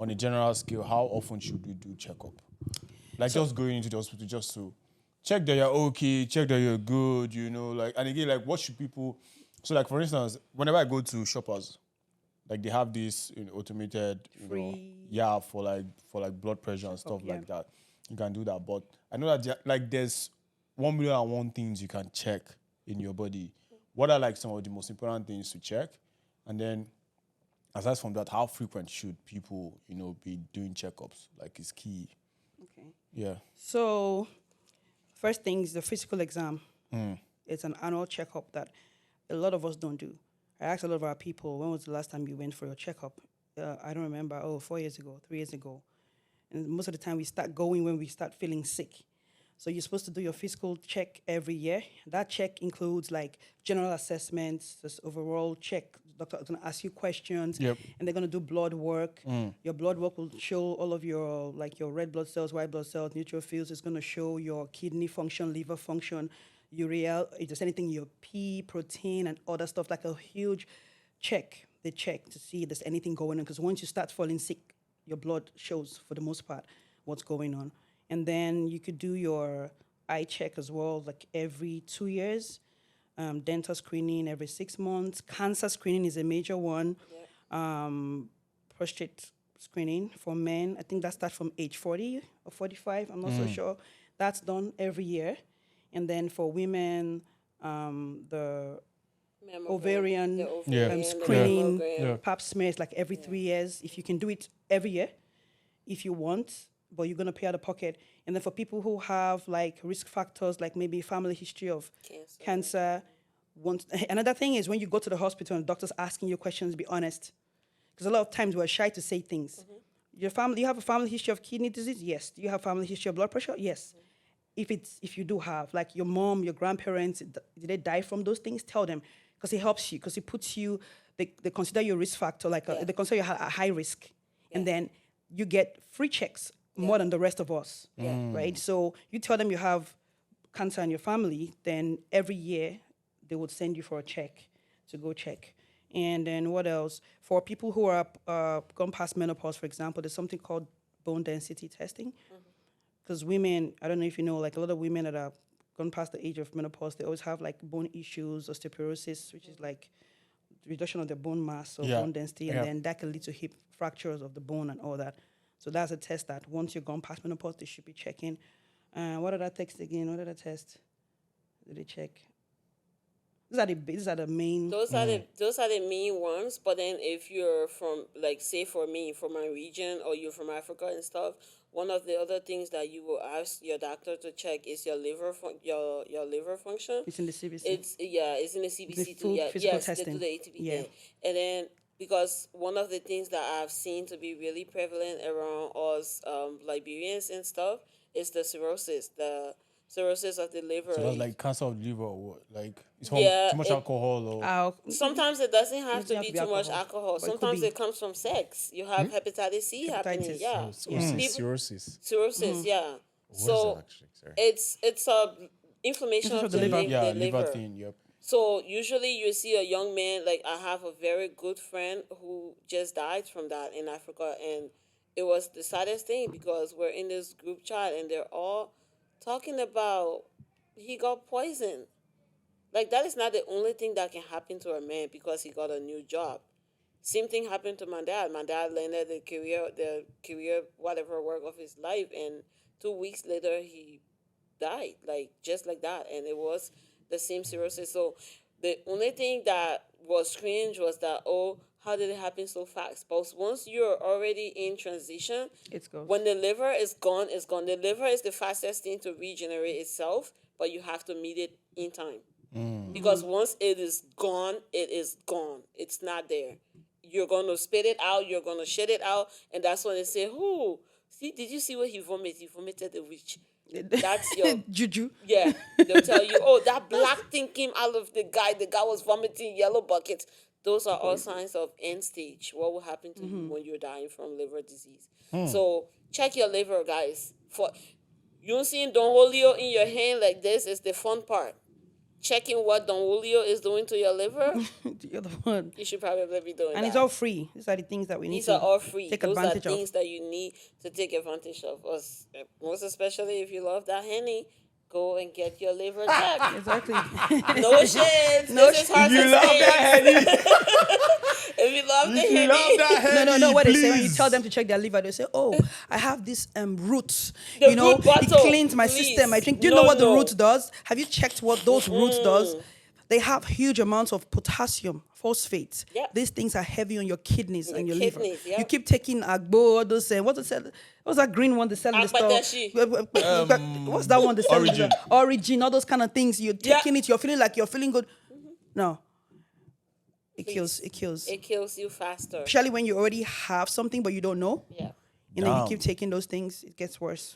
on a general scale, how often should we do checkup? Like just going into the hospital just to check that you're okay, check that you're good, like, and again, like what should people, so like for instance, whenever I go to shoppers, like they have this automated, Free for blood pressure and stuff like that. You can do that. But I know that like there's 1,000,001 things you can check in your body. What are like some of the most important things to check? And then aside from that, how frequent should people, be doing checkups? Like it's key. Okay. Yeah. So, first thing is the physical exam. It's an annual checkup that a lot of us don't do. I asked a lot of our people, when was the last time you went for your checkup? I don't remember. 4 years ago, 3 years ago. And most of the time we start going when we start feeling sick. So you're supposed to do your physical check every year. That check includes like general assessments, this overall check. The doctor is going to ask you questions, Yep. and they're going to do blood work. Your blood work will show all of your your red blood cells, white blood cells, neutrophils. It's going to show your kidney function, liver function, urea, if there's anything in your pee, protein, and other stuff, like a huge check. They check to see if there's anything going on, because once you start falling sick, your blood shows, for the most part, what's going on. And then you could do your eye check as well, like every 2 years. Dental screening every 6 months. Cancer screening is a major one. Prostate screening for men, I think that starts from age 40 or 45, I'm not so sure. That's done every year. And then for women, the ovarian screening, pap smears like every 3 years. If you can do it every year, if you want, but you're going to pay out of pocket. And then for people who have like risk factors, like maybe family history of cancer. Another thing is when you go to the hospital and the doctor's asking you questions, be honest. Because a lot of times we're shy to say things. You have a family history of kidney disease? Yes. Do you have family history of blood pressure? Yes. If you do have, like your mom, your grandparents, did they die from those things? Tell them, because it helps you, because it puts you, they consider your risk factor, they consider you a high risk. And then you get free checks more than the rest of us, right? So you tell them you have cancer in your family, then every year they would send you for a check to go check. And then what else? For people who are gone past menopause, for example, there's something called bone density testing. Because women, I don't know if you know, like a lot of women that are gone past the age of menopause, they always have like bone issues, osteoporosis, which is like reduction of the bone mass or bone density, and then that can lead to hip fractures of the bone and all that. So that's a test that once you're gone past menopause, they should be checking. What other tests again? What other test did they check? These are the main. Those are the main ones. But then if you're from, like, say for me, from my region, or you're from Africa and stuff, one of the other things that you will ask your doctor to check is your liver your liver function. It's in the CBC. It's in the CBC too. Yeah, Yes, testing. they do the ATP there. And then because one of the things that I've seen to be really prevalent around us Liberians and stuff is the cirrhosis of the liver. So that's like cancer of the liver or what? Like it's from too much alcohol or sometimes it doesn't have to be too much alcohol. But Sometimes it comes from sex. You have hepatitis C happening. Yeah. Cirrhosis. Cirrhosis, yeah. What is So that actually? Sorry. it's a inflammation of the liver. Yeah, liver thing, yep. So usually you see a young man, like I have a very good friend who just died from that in Africa, and it was the saddest thing because we're in this group chat and they're all talking about he got poisoned. Like that is not the only thing that can happen to a man because he got a new job. Same thing happened to my dad. My dad landed the career whatever work of his life, and 2 weeks later he died, like just like that, and it was the same cirrhosis. So the only thing that was strange was that, how did it happen so fast? But once you're already in transition, it's gone. When the liver is gone, it's gone. The liver is the fastest thing to regenerate itself, but you have to meet it in time. Because once it is gone, it is gone. It's not there. You're going to spit it out. You're going to shit it out. And that's when they say, see, did you see what he vomited? He vomited the witch. That's your juju. Yeah, they'll tell you, that black thing came out of the guy. The guy was vomiting yellow buckets. Those are all signs of end stage. What will happen to you when you're dying from liver disease? So check your liver, guys. For you don't see Don Julio in your hand like this is the fun part. checking what Don Julio is doing to your liver, The other one. you should probably be doing And that. it's all free. These are the things that we need These to are all free. take Those are advantage of. things that you need to take advantage of. Most especially if you love that Henny, go and get your liver checked. Exactly. No shit. No This is shit. hard If you to love say. that Henny, If you love the if you Henny. love that Henny, No, what they say when you please. tell them to check their liver, they say, "Oh, I have this root. The You know, root bottle, it cleans my please. system. I drink. Do you know what the No. root does? Have you checked what those roots does? They have huge amounts of potassium, phosphate. Yep. These things are heavy on your kidneys and your liver. kidneys, yep. You keep taking agbo, all those what's that green one they sell in the store? Agbadeshi. What's that one they sell in the Origin. store? Origin, all those kind of things. You're taking it, you're feeling like you're feeling good. No. It kills. It kills. It kills you faster. Especially when you already have something but you don't know. Yeah. And then you Damn. keep taking those things, it gets worse.